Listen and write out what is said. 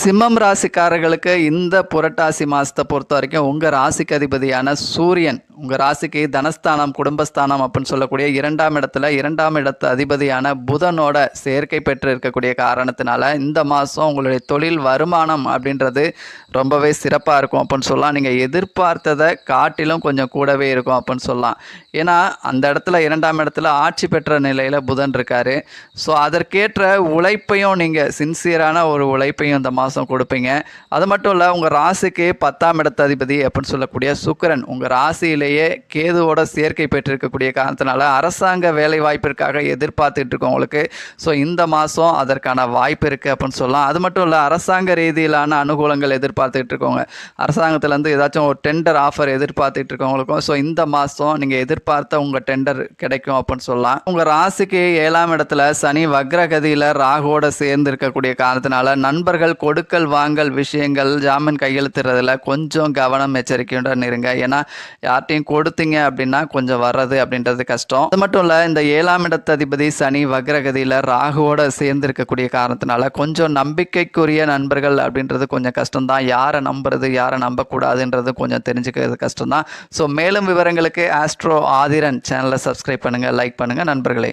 சிம்மம் ராசிக்காரர்களுக்கு இந்த புரட்டாசி மாதத்தை பொறுத்த வரைக்கும் உங்கள் ராசிக்கு அதிபதியான சூரியன் உங்கள் ராசிக்கு தனஸ்தானம் குடும்பஸ்தானம் அப்படின்னு சொல்லக்கூடிய இரண்டாம் இடத்து அதிபதியான புதனோட சேர்க்கை பெற்று இருக்கக்கூடிய காரணத்தினால இந்த மாதம் உங்களுடைய தொழில் வருமானம் அப்படின்றது ரொம்பவே சிறப்பாக இருக்கும் அப்படின்னு சொல்லலாம். நீங்கள் எதிர்பார்த்ததை காட்டிலும் கொஞ்சம் கூடவே இருக்கும் அப்படின்னு சொல்லலாம். ஏன்னா அந்த இடத்துல இரண்டாம் இடத்துல ஆட்சி பெற்ற நிலையில் புதன் இருக்கார். ஸோ அதற்கேற்ற உழைப்பையும் நீங்கள் சின்சியரான ஒரு உழைப்பையும் இந்த மாதம் கொடுப்பீங்க. அது மட்டும் இல்லை, உங்கள் ராசிக்கு 10ஆம் இடத்து அதிபதி அப்படின்னு சொல்லக்கூடிய சுக்கிரன் உங்கள் ராசியிலேயே கேதுவோட சேர்க்கை பெற்றிருக்கக்கூடிய காரணத்தினால அரசாங்க வேலை வாய்ப்பிற்காக எதிர்பார்த்துட்டு இருக்கவங்களுக்கு ஸோ இந்த மாதம் அதற்கான வாய்ப்பு இருக்குது அப்படின்னு சொல்லலாம். அது மட்டும் இல்லை, அரசாங்க ரீதியிலான அனுகூலங்கள் எதிர்பார்த்துட்டு இருக்கவங்க, அரசாங்கத்திலேருந்து ஏதாச்சும் ஒரு டெண்டர் ஆஃபர் எதிர்பார்த்துட்டு இருக்கவங்களுக்கும் ஸோ இந்த மாதம் நீங்கள் எதிர்பார்த்த உங்கள் டெண்டர் கிடைக்கும் அப்படின்னு சொல்லலாம். உங்கள் ராசிக்கு 7ஆம் இடத்துல சனி வக்ரகதியில் ராகுவோட சேர்ந்து இருக்கக்கூடிய காரணத்தினால நண்பர்கள் கொடுக்கல் வாங்கல் விஷயங்கள் ஜாமீன் கையெழுத்துறதுல கொஞ்சம் கவனம் எச்சரிக்கையுடன் இருங்க. ஏன்னா யார்ட்டையும் கொடுத்தீங்க அப்படின்னா கொஞ்சம் வர்றது அப்படின்றது கஷ்டம். அது மட்டும் இல்லை, இந்த 7ஆம் இடத்து அதிபதி சனி வக்ரகதியில் ராகுவோட சேர்ந்து இருக்கக்கூடிய காரணத்தினால கொஞ்சம் நம்பிக்கைக்குரிய நண்பர்கள் அப்படின்றது கொஞ்சம் கஷ்டம்தான். யாரை நம்புறது யாரை நம்பக்கூடாதுன்றது கொஞ்சம் தெரிஞ்சுக்கிறது கஷ்டம்தான். ஸோ மேலும் விவரங்களுக்கு ஆஸ்ட்ரோ ஆதிரன் சேனலை சப்ஸ்கிரைப் பண்ணுங்கள், லைக் பண்ணுங்கள் நண்பர்களே.